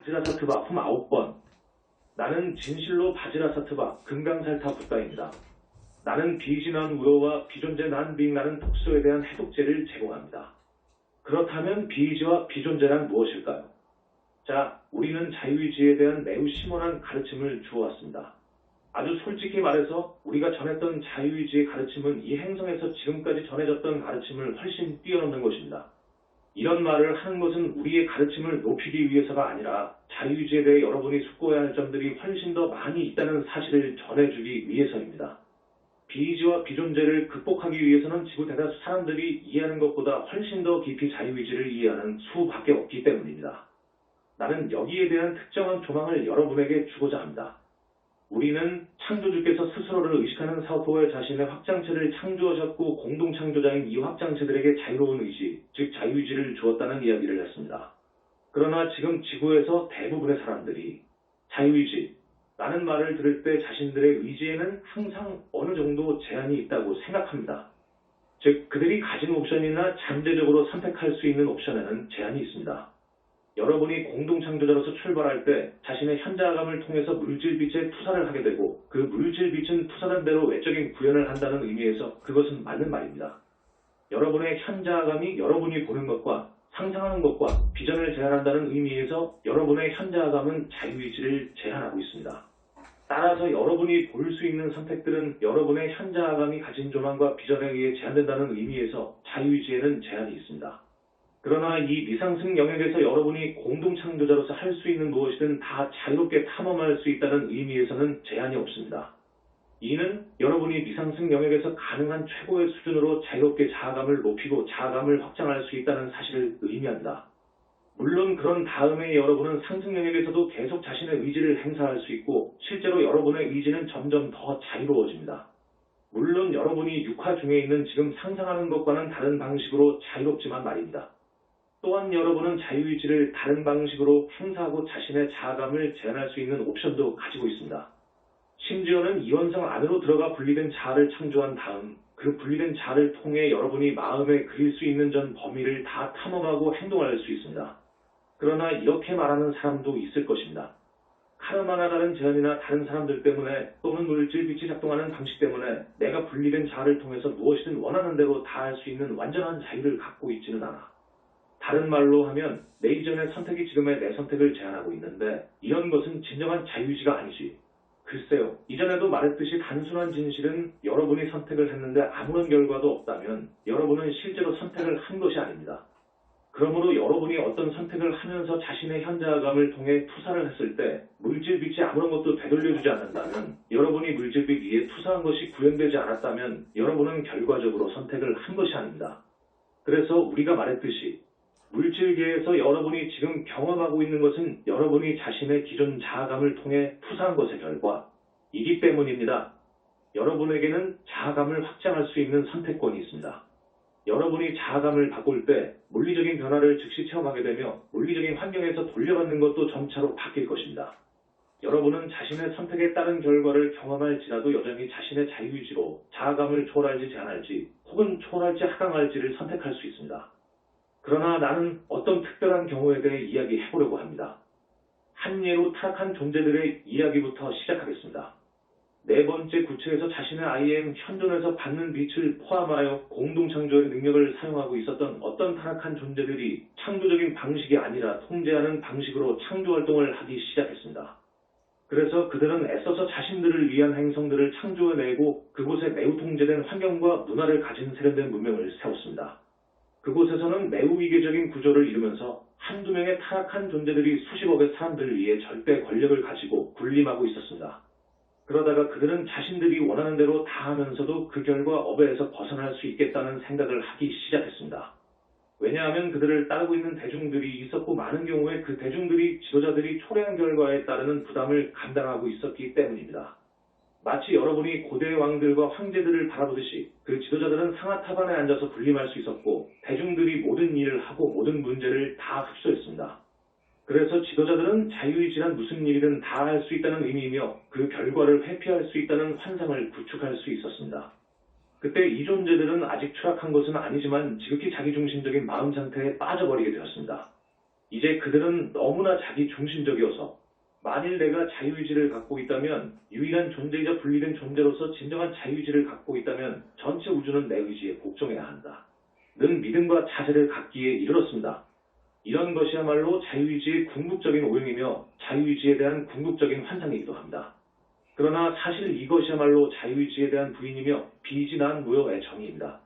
바지라사트바 품 9번. 나는 진실로 바지라사트바 금강살타 붓다입니다. 나는 비진한 우로와 비존재 난빙나는 독소에 대한 해독제를 제공합니다. 그렇다면 비의지와 비존재란 무엇일까요? 자, 우리는 자유의지에 대한 매우 심오한 가르침을 주어왔습니다. 아주 솔직히 말해서 우리가 전했던 자유의지의 가르침은 이 행성에서 지금까지 전해졌던 가르침을 훨씬 뛰어넘는 것입니다. 이런 말을 하는 것은 우리의 가르침을 높이기 위해서가 아니라 자유의지에 대해 여러분이 숙고해야 할 점들이 훨씬 더 많이 있다는 사실을 전해주기 위해서입니다. 비의지와 비존재를 극복하기 위해서는 지구 대다수 사람들이 이해하는 것보다 훨씬 더 깊이 자유의지를 이해하는 수밖에 없기 때문입니다. 나는 여기에 대한 특정한 조망을 여러분에게 주고자 합니다. 우리는 창조주께서 스스로를 의식하는 사고와 자신의 확장체를 창조하셨고 공동창조자인 이 확장체들에게 자유로운 의지, 즉 자유의지를 주었다는 이야기를 했습니다. 그러나 지금 지구에서 대부분의 사람들이 자유의지라는 말을 들을 때 자신들의 의지에는 항상 어느 정도 제한이 있다고 생각합니다. 즉 그들이 가진 옵션이나 잠재적으로 선택할 수 있는 옵션에는 제한이 있습니다. 여러분이 공동창조자로서 출발할 때 자신의 현자감을 통해서 물질빛에 투사를 하게 되고 그 물질빛은 투사된 대로 외적인 구현을 한다는 의미에서 그것은 맞는 말입니다. 여러분의 현자감이 여러분이 보는 것과 상상하는 것과 비전을 제한한다는 의미에서 여러분의 현자감은 자유의지를 제한하고 있습니다. 따라서 여러분이 볼 수 있는 선택들은 여러분의 현자감이 가진 조망과 비전에 의해 제한된다는 의미에서 자유의지에는 제한이 있습니다. 그러나 이 미상승 영역에서 여러분이 공동창조자로서 할 수 있는 무엇이든 다 자유롭게 탐험할 수 있다는 의미에서는 제한이 없습니다. 이는 여러분이 미상승 영역에서 가능한 최고의 수준으로 자유롭게 자아감을 높이고 자아감을 확장할 수 있다는 사실을 의미합니다. 물론 그런 다음에 여러분은 상승 영역에서도 계속 자신의 의지를 행사할 수 있고 실제로 여러분의 의지는 점점 더 자유로워집니다. 물론 여러분이 육화 중에 있는 지금 상상하는 것과는 다른 방식으로 자유롭지만 말입니다. 또한 여러분은 자유의지를 다른 방식으로 행사하고 자신의 자아감을 제한할 수 있는 옵션도 가지고 있습니다. 심지어는 이원성 안으로 들어가 분리된 자아를 창조한 다음 그 분리된 자아를 통해 여러분이 마음에 그릴 수 있는 전 범위를 다 탐험하고 행동할 수 있습니다. 그러나 이렇게 말하는 사람도 있을 것입니다. 카르마나 다른 제한이나 다른 사람들 때문에 또는 물질빛이 작동하는 방식 때문에 내가 분리된 자아를 통해서 무엇이든 원하는 대로 다 할 수 있는 완전한 자유를 갖고 있지는 않아. 다른 말로 하면 내 이전의 선택이 지금의 내 선택을 제한하고 있는데 이런 것은 진정한 자유의지가 아니지. 글쎄요. 이전에도 말했듯이 단순한 진실은 여러분이 선택을 했는데 아무런 결과도 없다면 여러분은 실제로 선택을 한 것이 아닙니다. 그러므로 여러분이 어떤 선택을 하면서 자신의 현자감을 통해 투사를 했을 때 물질빛이 아무런 것도 되돌려주지 않는다면 여러분이 물질빛 위에 투사한 것이 구현되지 않았다면 여러분은 결과적으로 선택을 한 것이 아닙니다. 그래서 우리가 말했듯이 물질계에서 여러분이 지금 경험하고 있는 것은 여러분이 자신의 기존 자아감을 통해 투사한 것의 결과이기 때문입니다. 여러분에게는 자아감을 확장할 수 있는 선택권이 있습니다. 여러분이 자아감을 바꿀 때 물리적인 변화를 즉시 체험하게 되며 물리적인 환경에서 돌려받는 것도 점차로 바뀔 것입니다. 여러분은 자신의 선택에 따른 결과를 경험할지라도 여전히 자신의 자유의지로 자아감을 초월할지 제한할지 혹은 초월할지 하강할지를 선택할 수 있습니다. 그러나 나는 어떤 특별한 경우에 대해 이야기해보려고 합니다. 한 예로 타락한 존재들의 이야기부터 시작하겠습니다. 네 번째 구체에서 자신의 IM 현존에서 받는 빛을 포함하여 공동창조의 능력을 사용하고 있었던 어떤 타락한 존재들이 창조적인 방식이 아니라 통제하는 방식으로 창조활동을 하기 시작했습니다. 그래서 그들은 애써서 자신들을 위한 행성들을 창조해내고 그곳에 매우 통제된 환경과 문화를 가진 세련된 문명을 세웠습니다. 그곳에서는 매우 위계적인 구조를 이루면서 한두 명의 타락한 존재들이 수십억의 사람들을 위해 절대 권력을 가지고 군림하고 있었습니다. 그러다가 그들은 자신들이 원하는 대로 다 하면서도 그 결과 업에서 벗어날 수 있겠다는 생각을 하기 시작했습니다. 왜냐하면 그들을 따르고 있는 대중들이 있었고 많은 경우에 그 대중들이 지도자들이 초래한 결과에 따르는 부담을 감당하고 있었기 때문입니다. 마치 여러분이 고대 왕들과 황제들을 바라보듯이 그 지도자들은 상하탑안에 앉아서 군림할 수 있었고 대중들이 모든 일을 하고 모든 문제를 다 흡수했습니다. 그래서 지도자들은 자유의지란 무슨 일이든 다 할 수 있다는 의미이며 그 결과를 회피할 수 있다는 환상을 구축할 수 있었습니다. 그때 이 존재들은 아직 추락한 것은 아니지만 지극히 자기중심적인 마음 상태에 빠져버리게 되었습니다. 이제 그들은 너무나 자기 중심적이어서 만일 내가 자유의지를 갖고 있다면, 유일한 존재이자 분리된 존재로서 진정한 자유의지를 갖고 있다면 전체 우주는 내 의지에 복종해야 한다 는 믿음과 자세를 갖기에 이르렀습니다. 이런 것이야말로 자유의지의 궁극적인 오용이며 자유의지에 대한 궁극적인 환상이기도 합니다. 그러나 사실 이것이야말로 자유의지에 대한 부인이며 비진한 무효의 정의입니다.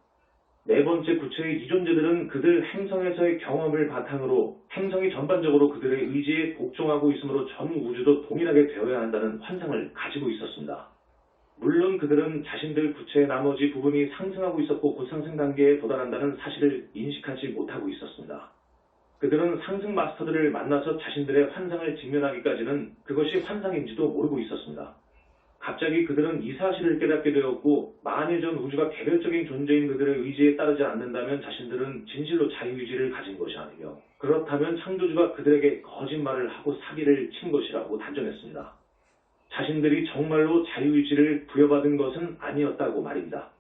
네 번째 구체의 이 존재들은 그들 행성에서의 경험을 바탕으로 행성이 전반적으로 그들의 의지에 복종하고 있으므로 전 우주도 동일하게 되어야 한다는 환상을 가지고 있었습니다. 물론 그들은 자신들 구체의 나머지 부분이 상승하고 있었고 곧 상승 단계에 도달한다는 사실을 인식하지 못하고 있었습니다. 그들은 상승 마스터들을 만나서 자신들의 환상을 직면하기까지는 그것이 환상인지도 모르고 있었습니다. 갑자기 그들은 이 사실을 깨닫게 되었고, 만일 전 우주가 개별적인 존재인 그들의 의지에 따르지 않는다면 자신들은 진실로 자유의지를 가진 것이 아니며, 그렇다면 창조주가 그들에게 거짓말을 하고 사기를 친 것이라고 단정했습니다. 자신들이 정말로 자유의지를 부여받은 것은 아니었다고 말입니다.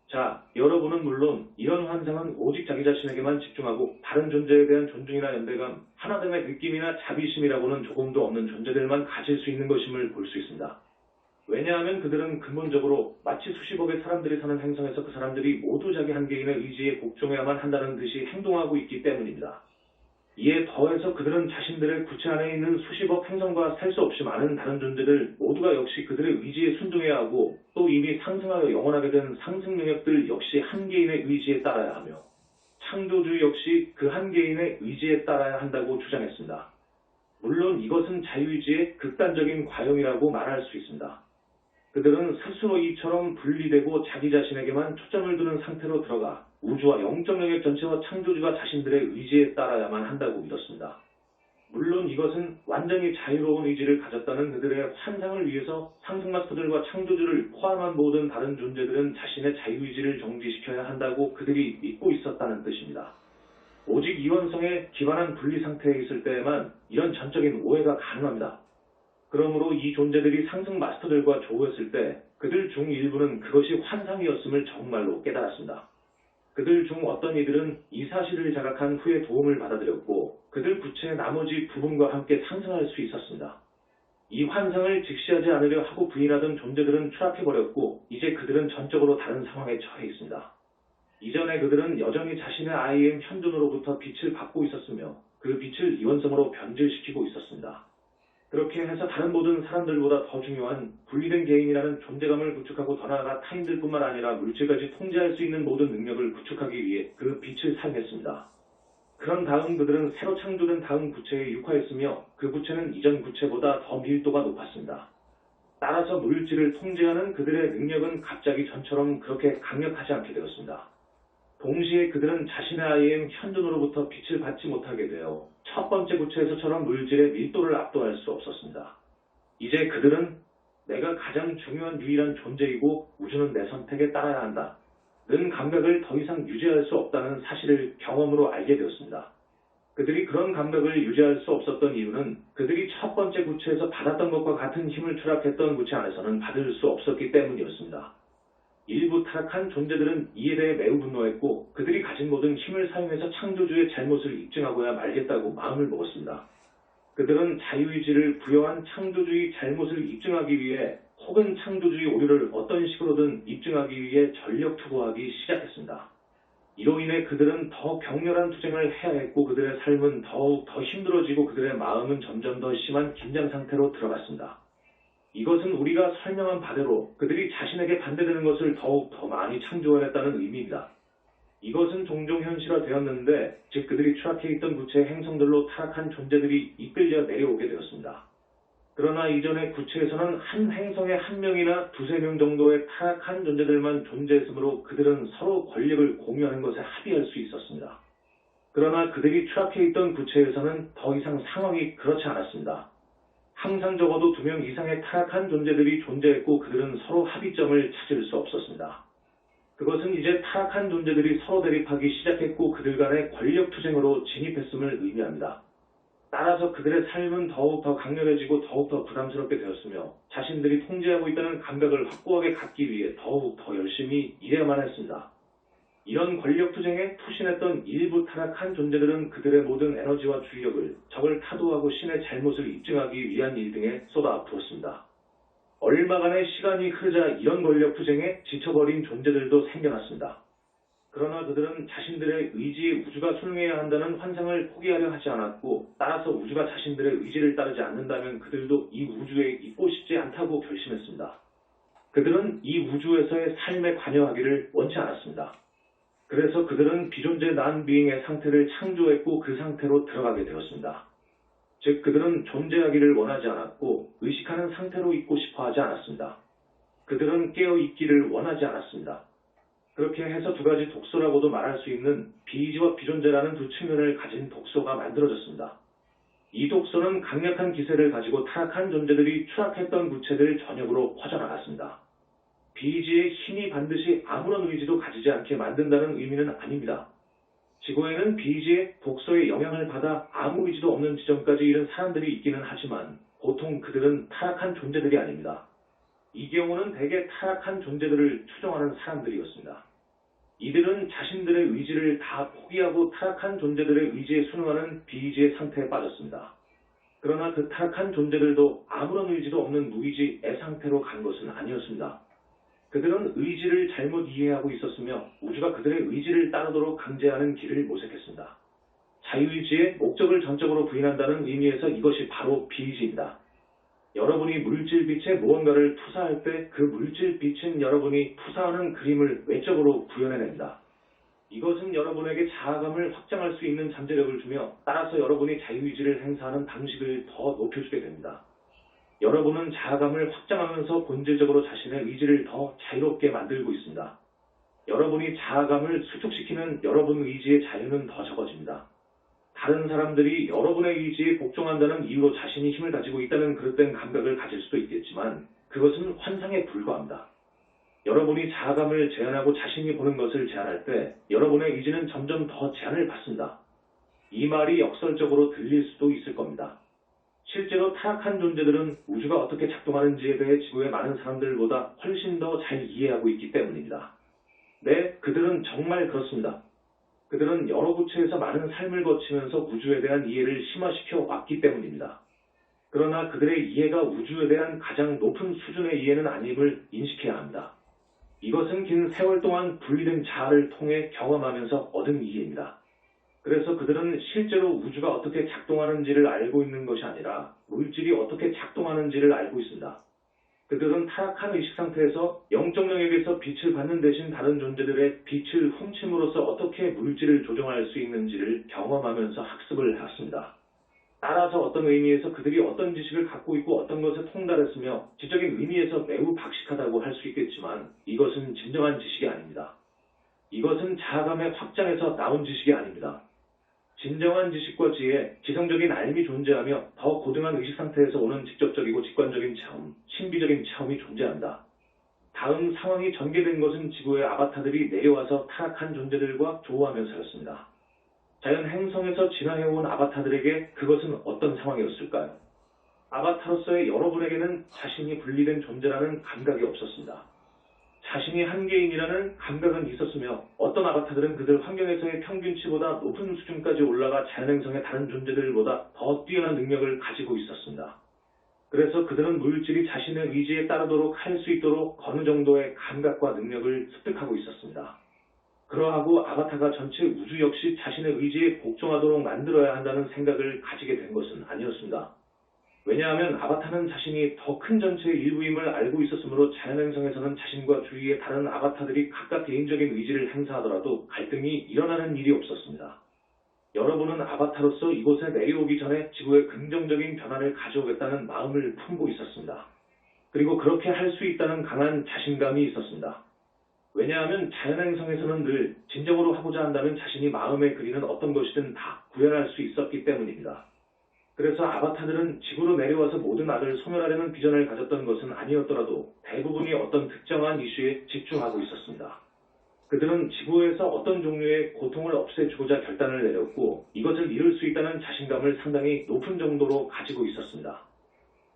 자, 여러분은 물론 이런 환상은 오직 자기 자신에게만 집중하고 다른 존재에 대한 존중이나 연대감, 하나됨의 느낌이나 자비심이라고는 조금도 없는 존재들만 가질 수 있는 것임을 볼 수 있습니다. 왜냐하면 그들은 근본적으로 마치 수십억의 사람들이 사는 행성에서 그 사람들이 모두 자기 한 개인의 의지에 복종해야만 한다는 듯이 행동하고 있기 때문입니다. 이에 더해서 그들은 자신들의 구체 안에 있는 수십억 행성과 셀 수 없이 많은 다른 존재들 모두가 역시 그들의 의지에 순종해야 하고, 또 이미 상승하여 영원하게 된 상승 영역들 역시 한 개인의 의지에 따라야 하며, 창조주 역시 그 한 개인의 의지에 따라야 한다고 주장했습니다. 물론 이것은 자유의지의 극단적인 과용이라고 말할 수 있습니다. 그들은 스스로 이처럼 분리되고 자기 자신에게만 초점을 두는 상태로 들어가 우주와 영적 영역 전체와 창조주가 자신들의 의지에 따라야만 한다고 믿었습니다. 물론 이것은 완전히 자유로운 의지를 가졌다는 그들의 환상을 위해서 상승 마스터들과 창조주를 포함한 모든 다른 존재들은 자신의 자유의지를 정지시켜야 한다고 그들이 믿고 있었다는 뜻입니다. 오직 이원성에 기반한 분리 상태에 있을 때에만 이런 전적인 오해가 가능합니다. 그러므로 이 존재들이 상승 마스터들과 조우했을 때 그들 중 일부는 그것이 환상이었음을 정말로 깨달았습니다. 그들 중 어떤 이들은 이 사실을 자각한 후에 도움을 받아들였고 그들 구체의 나머지 부분과 함께 상승할 수 있었습니다. 이 환상을 직시하지 않으려 하고 부인하던 존재들은 추락해버렸고 이제 그들은 전적으로 다른 상황에 처해 있습니다. 이전에 그들은 여전히 자신의 IM 현존으로부터 빛을 받고 있었으며 그 빛을 이원성으로 변질시키고 있었습니다. 그렇게 해서 다른 모든 사람들보다 더 중요한 분리된 개인이라는 존재감을 구축하고 더 나아가 타인들뿐만 아니라 물질까지 통제할 수 있는 모든 능력을 구축하기 위해 그 빛을 사용했습니다. 그런 다음 그들은 새로 창조된 다음 구체에 육화했으며 그 구체는 이전 구체보다 더 밀도가 높았습니다. 따라서 물질을 통제하는 그들의 능력은 갑자기 전처럼 그렇게 강력하지 않게 되었습니다. 동시에 그들은 자신의 IM 현존으로부터 빛을 받지 못하게 되어 첫 번째 구체에서처럼 물질의 밀도를 압도할 수 없었습니다. 이제 그들은 내가 가장 중요한 유일한 존재이고 우주는 내 선택에 따라야 한다 는 감각을 더 이상 유지할 수 없다는 사실을 경험으로 알게 되었습니다. 그들이 그런 감각을 유지할 수 없었던 이유는 그들이 첫 번째 구체에서 받았던 것과 같은 힘을 추락했던 구체 안에서는 받을 수 없었기 때문이었습니다. 일부 타락한 존재들은 이에 대해 매우 분노했고 그들이 가진 모든 힘을 사용해서 창조주의 잘못을 입증하고야 말겠다고 마음을 먹었습니다. 그들은 자유의지를 부여한 창조주의 잘못을 입증하기 위해 혹은 창조주의 오류를 어떤 식으로든 입증하기 위해 전력 투구하기 시작했습니다. 이로 인해 그들은 더 격렬한 투쟁을 해야 했고 그들의 삶은 더욱 더 힘들어지고 그들의 마음은 점점 더 심한 긴장 상태로 들어갔습니다. 이것은 우리가 설명한 바대로 그들이 자신에게 반대되는 것을 더욱 더 많이 창조해냈다는 의미입니다. 이것은 종종 현실화되었는데 즉 그들이 추락해 있던 구체의 행성들로 타락한 존재들이 이끌려 내려오게 되었습니다. 그러나 이전의 구체에서는 한 행성에 한 명이나 두세 명 정도의 타락한 존재들만 존재했으므로 그들은 서로 권력을 공유하는 것에 합의할 수 있었습니다. 그러나 그들이 추락해 있던 구체에서는 더 이상 상황이 그렇지 않았습니다. 항상 적어도 2명 이상의 타락한 존재들이 존재했고 그들은 서로 합의점을 찾을 수 없었습니다. 그것은 이제 타락한 존재들이 서로 대립하기 시작했고 그들 간의 권력 투쟁으로 진입했음을 의미합니다. 따라서 그들의 삶은 더욱 더 강렬해지고 더욱 더 부담스럽게 되었으며 자신들이 통제하고 있다는 감각을 확고하게 갖기 위해 더욱 더 열심히 일해야만 했습니다. 이런 권력투쟁에 투신했던 일부 타락한 존재들은 그들의 모든 에너지와 주력을 적을 타도하고 신의 잘못을 입증하기 위한 일 등에 쏟아부었습니다. 얼마간의 시간이 흐르자 이런 권력투쟁에 지쳐버린 존재들도 생겨났습니다. 그러나 그들은 자신들의 의지에 우주가 순응해야 한다는 환상을 포기하려 하지 않았고, 따라서 우주가 자신들의 의지를 따르지 않는다면 그들도 이 우주에 있고 싶지 않다고 결심했습니다. 그들은 이 우주에서의 삶에 관여하기를 원치 않았습니다. 그래서 그들은 비존재 난비잉의 상태를 창조했고 그 상태로 들어가게 되었습니다. 즉 그들은 존재하기를 원하지 않았고 의식하는 상태로 있고 싶어 하지 않았습니다. 그들은 깨어있기를 원하지 않았습니다. 그렇게 해서 두 가지 독소라고도 말할 수 있는 비이지와 비존재라는 두 측면을 가진 독소가 만들어졌습니다. 이 독소는 강력한 기세를 가지고 타락한 존재들이 추락했던 구체들 전역으로 퍼져나갔습니다. 비이지의 힘이 반드시 아무런 의지도 가지지 않게 만든다는 의미는 아닙니다. 지구에는 비이지의 독소의 영향을 받아 아무 의지도 없는 지점까지 이른 사람들이 있기는 하지만 보통 그들은 타락한 존재들이 아닙니다. 이 경우는 대개 타락한 존재들을 추종하는 사람들이었습니다. 이들은 자신들의 의지를 다 포기하고 타락한 존재들의 의지에 순응하는 비이지의 상태에 빠졌습니다. 그러나 그 타락한 존재들도 아무런 의지도 없는 무의지 애상태로 간 것은 아니었습니다. 그들은 의지를 잘못 이해하고 있었으며 우주가 그들의 의지를 따르도록 강제하는 길을 모색했습니다. 자유의지의 목적을 전적으로 부인한다는 의미에서 이것이 바로 비이지입니다. 여러분이 물질빛에 무언가를 투사할 때 그 물질빛은 여러분이 투사하는 그림을 외적으로 구현해냅니다. 이것은 여러분에게 자아감을 확장할 수 있는 잠재력을 주며 따라서 여러분이 자유의지를 행사하는 방식을 더 높여주게 됩니다. 여러분은 자아감을 확장하면서 본질적으로 자신의 의지를 더 자유롭게 만들고 있습니다. 여러분이 자아감을 수축시키면 여러분 의지의 자유는 더 적어집니다. 다른 사람들이 여러분의 의지에 복종한다는 이유로 자신이 힘을 가지고 있다는 그릇된 감각을 가질 수도 있겠지만 그것은 환상에 불과합니다. 여러분이 자아감을 제한하고 자신이 보는 것을 제한할 때 여러분의 의지는 점점 더 제한을 받습니다. 이 말이 역설적으로 들릴 수도 있을 겁니다. 실제로 타락한 존재들은 우주가 어떻게 작동하는지에 대해 지구의 많은 사람들보다 훨씬 더 잘 이해하고 있기 때문입니다. 네, 그들은 정말 그렇습니다. 그들은 여러 구체에서 많은 삶을 거치면서 우주에 대한 이해를 심화시켜 왔기 때문입니다. 그러나 그들의 이해가 우주에 대한 가장 높은 수준의 이해는 아님을 인식해야 합니다. 이것은 긴 세월 동안 분리된 자아를 통해 경험하면서 얻은 이해입니다. 그래서 그들은 실제로 우주가 어떻게 작동하는지를 알고 있는 것이 아니라 물질이 어떻게 작동하는지를 알고 있습니다. 그들은 타락한 의식 상태에서 영적 영역에서 빛을 받는 대신 다른 존재들의 빛을 훔침으로써 어떻게 물질을 조종할 수 있는지를 경험하면서 학습을 해왔습니다. 따라서 어떤 의미에서 그들이 어떤 지식을 갖고 있고 어떤 것에 통달했으며 지적인 의미에서 매우 박식하다고 할 수 있겠지만 이것은 진정한 지식이 아닙니다. 이것은 자아감의 확장에서 나온 지식이 아닙니다. 진정한 지식과 지혜, 지성적인 알미 존재하며 더 고등한 의식 상태에서 오는 직접적이고 직관적인 체험, 신비적인 체험이 존재한다. 다음 상황이 전개된 것은 지구의 아바타들이 내려와서 타락한 존재들과 조우하면서였습니다. 자연 행성에서 진화해온 아바타들에게 그것은 어떤 상황이었을까요? 아바타로서의 여러분에게는 자신이 분리된 존재라는 감각이 없었습니다. 자신이 한계인이라는 감각은 있었으며 어떤 아바타들은 그들 환경에서의 평균치보다 높은 수준까지 올라가 자연행성의 다른 존재들보다 더 뛰어난 능력을 가지고 있었습니다. 그래서 그들은 물질이 자신의 의지에 따르도록 할 수 있도록 어느 정도의 감각과 능력을 습득하고 있었습니다. 그러하고 아바타가 전체 우주 역시 자신의 의지에 복종하도록 만들어야 한다는 생각을 가지게 된 것은 아니었습니다. 왜냐하면 아바타는 자신이 더 큰 전체의 일부임을 알고 있었으므로 자연행성에서는 자신과 주위의 다른 아바타들이 각각 개인적인 의지를 행사하더라도 갈등이 일어나는 일이 없었습니다. 여러분은 아바타로서 이곳에 내려오기 전에 지구에 긍정적인 변화를 가져오겠다는 마음을 품고 있었습니다. 그리고 그렇게 할 수 있다는 강한 자신감이 있었습니다. 왜냐하면 자연행성에서는 늘 진정으로 하고자 한다면 자신이 마음에 그리는 어떤 것이든 다 구현할 수 있었기 때문입니다. 그래서 아바타들은 지구로 내려와서 모든 악을 소멸하려는 비전을 가졌던 것은 아니었더라도 대부분이 어떤 특정한 이슈에 집중하고 있었습니다. 그들은 지구에서 어떤 종류의 고통을 없애주고자 결단을 내렸고 이것을 이룰 수 있다는 자신감을 상당히 높은 정도로 가지고 있었습니다.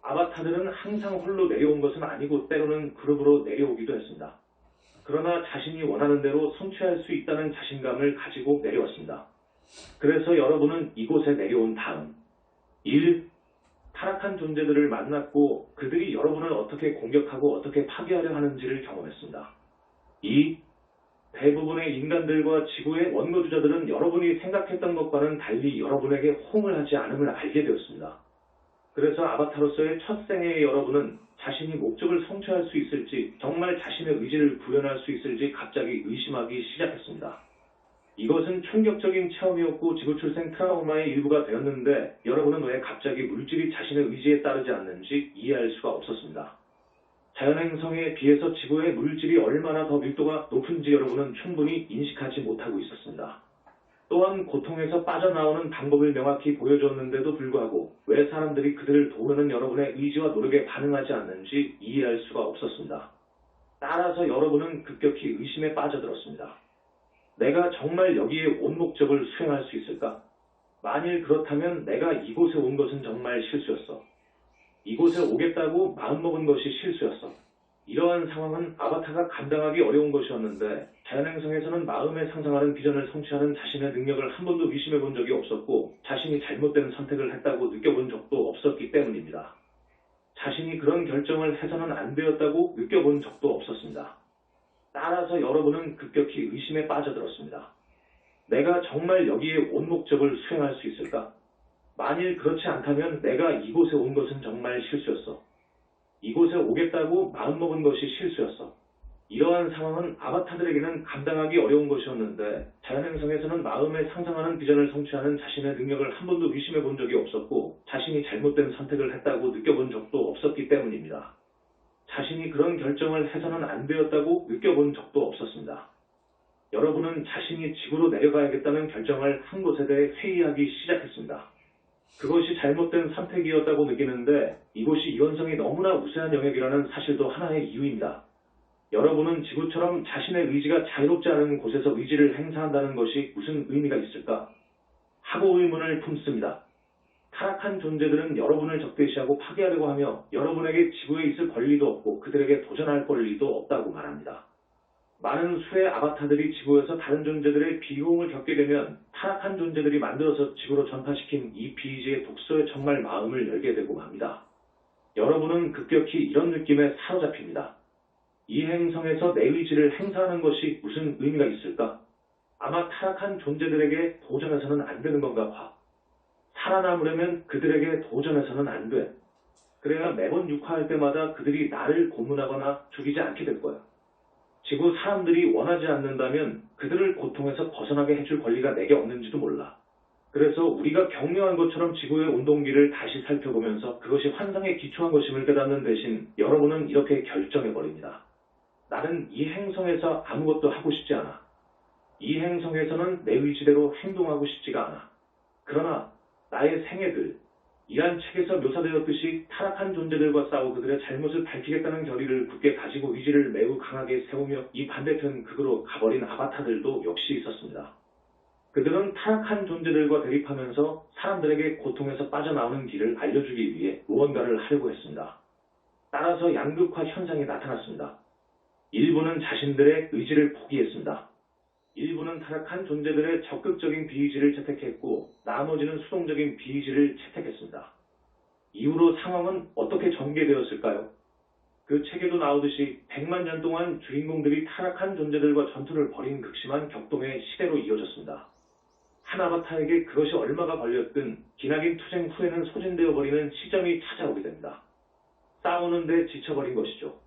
아바타들은 항상 홀로 내려온 것은 아니고 때로는 그룹으로 내려오기도 했습니다. 그러나 자신이 원하는 대로 성취할 수 있다는 자신감을 가지고 내려왔습니다. 그래서 여러분은 이곳에 내려온 다음 1. 타락한 존재들을 만났고 그들이 여러분을 어떻게 공격하고 어떻게 파괴하려 하는지를 경험했습니다. 2. 대부분의 인간들과 지구의 원거주자들은 여러분이 생각했던 것과는 달리 여러분에게 호응을 하지 않음을 알게 되었습니다. 그래서 아바타로서의 첫 생애의 여러분은 자신이 목적을 성취할 수 있을지, 정말 자신의 의지를 구현할 수 있을지 갑자기 의심하기 시작했습니다. 이것은 충격적인 체험이었고 지구 출생 트라우마의 일부가 되었는데 여러분은 왜 갑자기 물질이 자신의 의지에 따르지 않는지 이해할 수가 없었습니다. 자연행성에 비해서 지구의 물질이 얼마나 더 밀도가 높은지 여러분은 충분히 인식하지 못하고 있었습니다. 또한 고통에서 빠져나오는 방법을 명확히 보여줬는데도 불구하고 왜 사람들이 그들을 도우려는 여러분의 의지와 노력에 반응하지 않는지 이해할 수가 없었습니다. 따라서 여러분은 급격히 의심에 빠져들었습니다. 내가 정말 여기에 온 목적을 수행할 수 있을까? 만일 그렇다면 내가 이곳에 온 것은 정말 실수였어. 이곳에 오겠다고 마음먹은 것이 실수였어. 이러한 상황은 아바타가 감당하기 어려운 것이었는데 자연행성에서는 마음에 상상하는 비전을 성취하는 자신의 능력을 한 번도 의심해 본 적이 없었고 자신이 잘못된 선택을 했다고 느껴본 적도 없었기 때문입니다. 자신이 그런 결정을 해서는 안 되었다고 느껴본 적도 없었습니다. 따라서 여러분은 급격히 의심에 빠져들었습니다. 내가 정말 여기에 온 목적을 수행할 수 있을까? 만일 그렇지 않다면 내가 이곳에 온 것은 정말 실수였어. 이곳에 오겠다고 마음먹은 것이 실수였어. 이러한 상황은 아바타들에게는 감당하기 어려운 것이었는데 자연행성에서는 마음에 상상하는 비전을 성취하는 자신의 능력을 한 번도 의심해 본 적이 없었고 자신이 잘못된 선택을 했다고 느껴본 적도 없었기 때문입니다. 자신이 그런 결정을 해서는 안 되었다고 느껴본 적도 없었습니다. 여러분은 자신이 지구로 내려가야겠다는 결정을 한 것에 대해 회의하기 시작했습니다. 그것이 잘못된 선택이었다고 느끼는데 이곳이 이원성이 너무나 우세한 영역이라는 사실도 하나의 이유입니다. 여러분은 지구처럼 자신의 의지가 자유롭지 않은 곳에서 의지를 행사한다는 것이 무슨 의미가 있을까? 하고 의문을 품습니다. 타락한 존재들은 여러분을 적대시하고 파괴하려고 하며 여러분에게 지구에 있을 권리도 없고 그들에게 도전할 권리도 없다고 말합니다. 많은 수의 아바타들이 지구에서 다른 존재들의 비호응을 겪게 되면 타락한 존재들이 만들어서 지구로 전파시킨 이 비의지의 독소에 정말 마음을 열게 되고 맙니다. 여러분은 급격히 이런 느낌에 사로잡힙니다. 이 행성에서 내 의지를 행사하는 것이 무슨 의미가 있을까? 아마 타락한 존재들에게 도전해서는 안 되는 건가 봐. 살아남으려면 그들에게 도전해서는 안 돼. 그래야 매번 육화할 때마다 그들이 나를 고문하거나 죽이지 않게 될 거야. 지구 사람들이 원하지 않는다면 그들을 고통에서 벗어나게 해줄 권리가 내게 없는지도 몰라. 그래서 우리가 격려한 것처럼 지구의 운동기를 다시 살펴보면서 그것이 환상에 기초한 것임을 깨닫는 대신 여러분은 이렇게 결정해버립니다. 나는 이 행성에서 아무것도 하고 싶지 않아. 이 행성에서는 내 의지대로 행동하고 싶지가 않아. 그러나 나의 생애들, 이란 책에서 묘사되었듯이 타락한 존재들과 싸워 그들의 잘못을 밝히겠다는 결의를 굳게 가지고 의지를 매우 강하게 세우며 이 반대편 극으로 가버린 아바타들도 역시 있었습니다. 그들은 타락한 존재들과 대립하면서 사람들에게 고통에서 빠져나오는 길을 알려주기 위해 무언가를 하려고 했습니다. 따라서 양극화 현상이 나타났습니다. 일부는 자신들의 의지를 포기했습니다. 일부는 타락한 존재들의 적극적인 비의지를 채택했고 나머지는 수동적인 비의지를 채택했습니다. 이후로 상황은 어떻게 전개되었을까요? 그 책에도 나오듯이 100만 년 동안 주인공들이 타락한 존재들과 전투를 벌인 극심한 격동의 시대로 이어졌습니다. 한 아바타에게 그것이 얼마가 걸렸든 기나긴 투쟁 후에는 소진되어 버리는 시점이 찾아오게 됩니다. 싸우는데 지쳐버린 것이죠.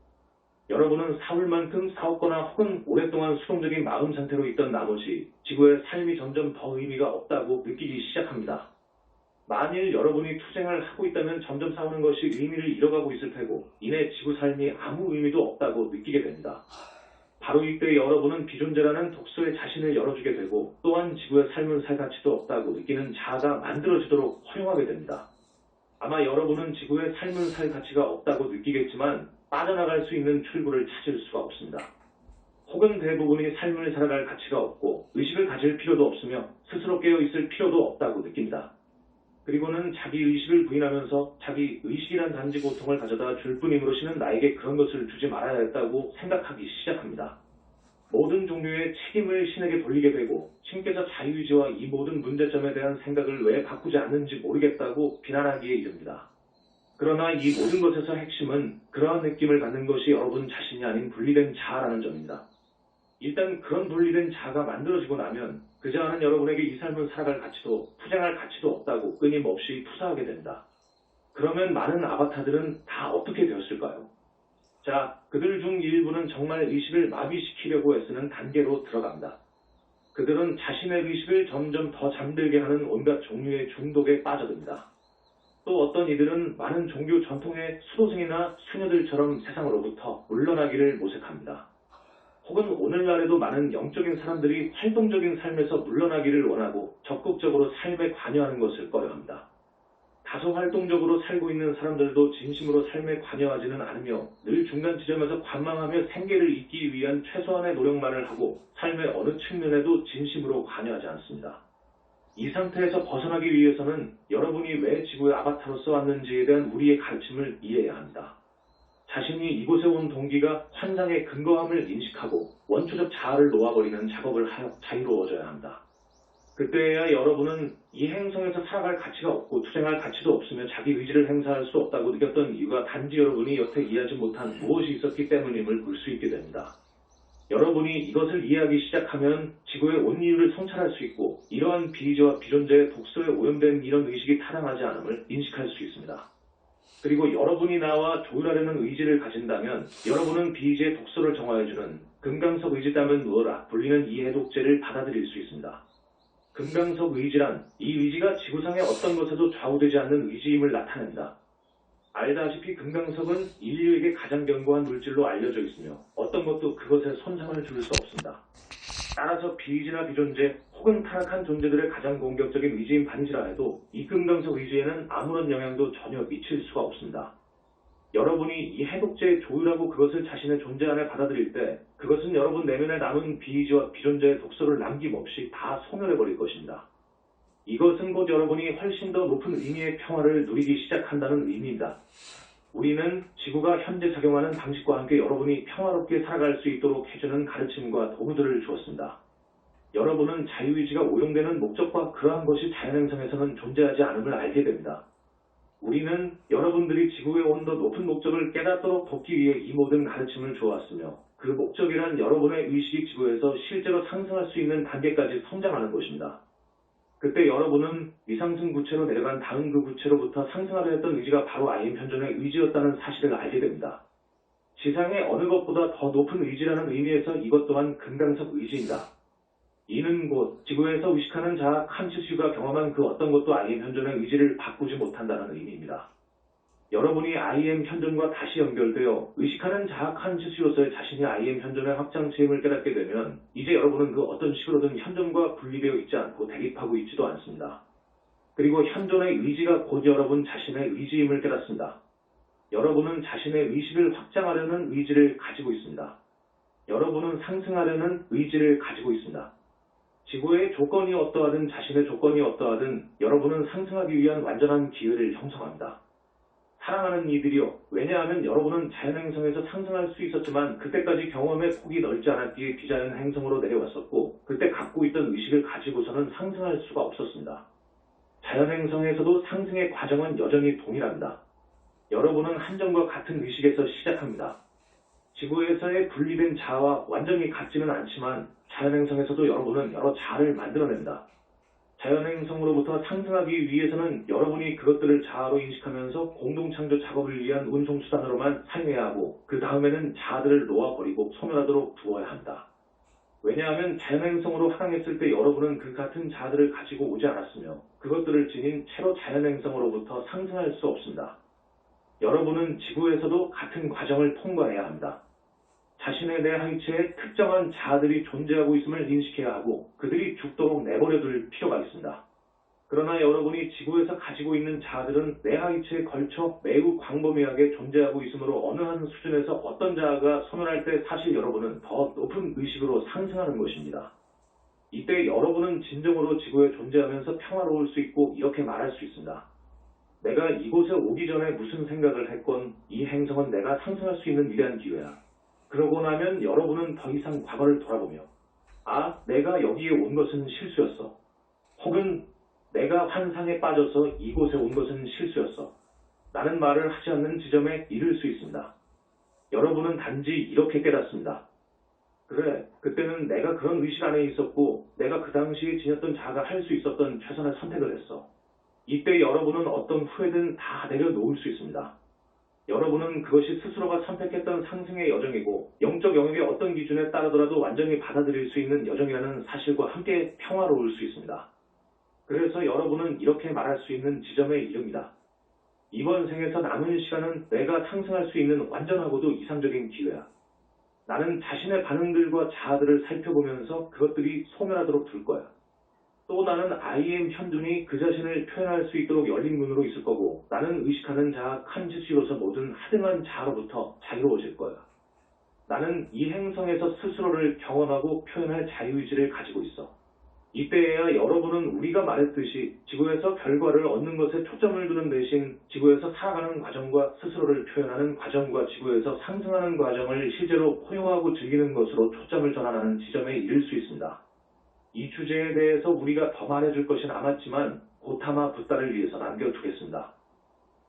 여러분은 싸울만큼 싸웠거나 혹은 오랫동안 수동적인 마음 상태로 있던 나머지 지구의 삶이 점점 더 의미가 없다고 느끼기 시작합니다. 만일 여러분이 투쟁을 하고 있다면 점점 싸우는 것이 의미를 잃어가고 있을 테고 이내 지구 삶이 아무 의미도 없다고 느끼게 됩니다. 바로 이때 여러분은 비존재라는 독소에 자신을 열어주게 되고 또한 지구의 삶은 살 가치도 없다고 느끼는 자아가 만들어지도록 허용하게 됩니다. 아마 여러분은 지구의 삶은 살 가치가 없다고 느끼겠지만 빠져나갈 수 있는 출구를 찾을 수가 없습니다. 혹은 대부분이 삶을 살아갈 가치가 없고 의식을 가질 필요도 없으며 스스로 깨어있을 필요도 없다고 느낍니다. 그리고는 자기 의식을 부인하면서 자기 의식이란 단지 고통을 가져다 줄 뿐임으로시는 나에게 그런 것을 주지 말아야 했다고 생각하기 시작합니다. 모든 종류의 책임을 신에게 돌리게 되고 신께서 자유의지와 이 모든 문제점에 대한 생각을 왜 바꾸지 않는지 모르겠다고 비난하기에 이릅니다. 그러나 이 모든 것에서 핵심은 그러한 느낌을 갖는 것이 여러분 자신이 아닌 분리된 자아라는 점입니다. 일단 그런 분리된 자아가 만들어지고 나면 그 자아는 여러분에게 이 삶을 살아갈 가치도 투쟁할 가치도 없다고 끊임없이 투사하게 된다. 그러면 많은 아바타들은 다 어떻게 되었을까요? 자, 그들 중 일부는 정말 의식을 마비시키려고 애쓰는 단계로 들어간다. 그들은 자신의 의식을 점점 더 잠들게 하는 온갖 종류의 중독에 빠져듭니다. 또 어떤 이들은 많은 종교 전통의 수도승이나 수녀들처럼 세상으로부터 물러나기를 모색합니다. 혹은 오늘날에도 많은 영적인 사람들이 활동적인 삶에서 물러나기를 원하고 적극적으로 삶에 관여하는 것을 꺼려합니다. 다소 활동적으로 살고 있는 사람들도 진심으로 삶에 관여하지는 않으며 늘 중간 지점에서 관망하며 생계를 잇기 위한 최소한의 노력만을 하고 삶의 어느 측면에도 진심으로 관여하지 않습니다. 이 상태에서 벗어나기 위해서는 여러분이 왜 지구의 아바타로서 왔는지에 대한 우리의 가르침을 이해해야 합니다. 자신이 이곳에 온 동기가 환상의 근거함을 인식하고 원초적 자아를 놓아버리는 작업을 하여 자유로워져야 합니다. 그때야 여러분은 이 행성에서 살아갈 가치가 없고 투쟁할 가치도 없으며 자기 의지를 행사할 수 없다고 느꼈던 이유가 단지 여러분이 여태 이해하지 못한 무엇이 있었기 때문임을 볼 수 있게 됩니다. 여러분이 이것을 이해하기 시작하면 지구의 온 이유를 성찰할 수 있고 이러한 비이지와 비존재의 독소에 오염된 이런 의식이 타당하지 않음을 인식할 수 있습니다. 그리고 여러분이 나와 조율하려는 의지를 가진다면 여러분은 비이지의 독소를 정화해주는 금강석 의지 따면 누워라 불리는 이 해독제를 받아들일 수 있습니다. 금강석 의지란 이 의지가 지구상의 어떤 것에도 좌우되지 않는 의지임을 나타낸다. 알다시피 금강석은 인류에게 가장 견고한 물질로 알려져 있으며 어떤 것도 그것에 손상을 줄 수 없습니다. 따라서 비이지나 비존재 혹은 타락한 존재들의 가장 공격적인 의지인 반지라 해도 이 금강석 의지에는 아무런 영향도 전혀 미칠 수가 없습니다. 여러분이 이 해독제에 조율하고 그것을 자신의 존재 안에 받아들일 때 그것은 여러분 내면에 남은 비이지와 비존재의 독소를 남김없이 다 소멸해버릴 것입니다. 이것은 곧 여러분이 훨씬 더 높은 의미의 평화를 누리기 시작한다는 의미입니다. 우리는 지구가 현재 작용하는 방식과 함께 여러분이 평화롭게 살아갈 수 있도록 해주는 가르침과 도구들을 주었습니다. 여러분은 자유의지가 오용되는 목적과 그러한 것이 자연행성에서는 존재하지 않음을 알게 됩니다. 우리는 여러분들이 지구에 온 더 높은 목적을 깨닫도록 돕기 위해 이 모든 가르침을 주어왔으며 그 목적이란 여러분의 의식이 지구에서 실제로 상승할 수 있는 단계까지 성장하는 것입니다. 그때 여러분은 미상승 구체로 내려간 다음 그 구체로부터 상승하려 했던 의지가 바로 IM 현존의 의지였다는 사실을 알게 됩니다. 지상의 어느 것보다 더 높은 의지라는 의미에서 이것 또한 금강석 의지입니다. 이는 곧 지구에서 의식하는 자아 칸시스가 경험한 그 어떤 것도 IM 현존의 의지를 바꾸지 못한다는 의미입니다. 여러분이 IM 현존과 다시 연결되어 의식하는 자아 칸시스로서의 자신이 IM 현존의 확장체임을 깨닫게 되면 이제 여러분은 그 어떤 식으로든 현존과 분리되어 있지 않고 대립하고 있지도 않습니다. 그리고 현존의 의지가 곧 여러분 자신의 의지임을 깨닫습니다. 여러분은 자신의 의식을 확장하려는 의지를 가지고 있습니다. 여러분은 상승하려는 의지를 가지고 있습니다. 지구의 조건이 어떠하든 자신의 조건이 어떠하든 여러분은 상승하기 위한 완전한 기회를 형성합니다. 사랑하는 이들이요. 왜냐하면 여러분은 자연행성에서 상승할 수 있었지만 그때까지 경험의 폭이 넓지 않았기에 비자연 행성으로 내려왔었고 그때 갖고 있던 의식을 가지고서는 상승할 수가 없었습니다. 자연행성에서도 상승의 과정은 여전히 동일합니다. 여러분은 한정과 같은 의식에서 시작합니다. 지구에서의 분리된 자아와 완전히 같지는 않지만 자연행성에서도 여러분은 여러 자아를 만들어낸다. 자연행성으로부터 상승하기 위해서는 여러분이 그것들을 자아로 인식하면서 공동창조 작업을 위한 운송수단으로만 사용해야 하고 그 다음에는 자아들을 놓아버리고 소멸하도록 두어야 한다. 왜냐하면 자연행성으로 하강했을 때 여러분은 그 같은 자아들을 가지고 오지 않았으며 그것들을 지닌 채로 자연행성으로부터 상승할 수 없습니다. 여러분은 지구에서도 같은 과정을 통과해야 합니다. 자신의 내 하위체에 특정한 자아들이 존재하고 있음을 인식해야 하고 그들이 죽도록 내버려둘 필요가 있습니다. 그러나 여러분이 지구에서 가지고 있는 자아들은 내 하위체에 걸쳐 매우 광범위하게 존재하고 있으므로 어느 한 수준에서 어떤 자아가 소멸할 때 사실 여러분은 더 높은 의식으로 상승하는 것입니다. 이때 여러분은 진정으로 지구에 존재하면서 평화로울 수 있고 이렇게 말할 수 있습니다. 내가 이곳에 오기 전에 무슨 생각을 했건 이 행성은 내가 상승할 수 있는 위대한 기회야. 그러고 나면 여러분은 더 이상 과거를 돌아보며 아, 내가 여기에 온 것은 실수였어. 혹은 내가 환상에 빠져서 이곳에 온 것은 실수였어. 라는 말을 하지 않는 지점에 이를 수 있습니다. 여러분은 단지 이렇게 깨닫습니다. 그래, 그때는 내가 그런 의식 안에 있었고 내가 그 당시에 지녔던 자아가 할 수 있었던 최선의 선택을 했어. 이때 여러분은 어떤 후회든 다 내려놓을 수 있습니다. 여러분은 그것이 스스로가 선택했던 상승의 여정이고 영적 영역의 어떤 기준에 따르더라도 완전히 받아들일 수 있는 여정이라는 사실과 함께 평화로울 수 있습니다. 그래서 여러분은 이렇게 말할 수 있는 지점에 이릅니다. 이번 생에서 남은 시간은 내가 상승할 수 있는 완전하고도 이상적인 기회야. 나는 자신의 반응들과 자아들을 살펴보면서 그것들이 소멸하도록 둘 거야. 또 나는 I am 현존이 그 자신을 표현할 수 있도록 열린 문으로 있을 거고 나는 의식하는 자아 칸지스로서 모든 하등한 자아로부터 자유로워질 거야. 나는 이 행성에서 스스로를 경험하고 표현할 자유의지를 가지고 있어. 이때에야 여러분은 우리가 말했듯이 지구에서 결과를 얻는 것에 초점을 두는 대신 지구에서 살아가는 과정과 스스로를 표현하는 과정과 지구에서 상승하는 과정을 실제로 포용하고 즐기는 것으로 초점을 전환하는 지점에 이를 수 있습니다. 이 주제에 대해서 우리가 더 말해줄 것이 남았지만 고타마 붓다를 위해서 남겨두겠습니다.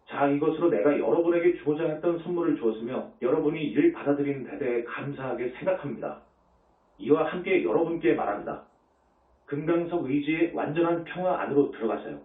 자, 이것으로 내가 여러분에게 주고자 했던 선물을 주었으며 여러분이 이를 받아들인 데 대해 감사하게 생각합니다. 이와 함께 여러분께 말합니다. 금강석 의지의 완전한 평화 안으로 들어가세요.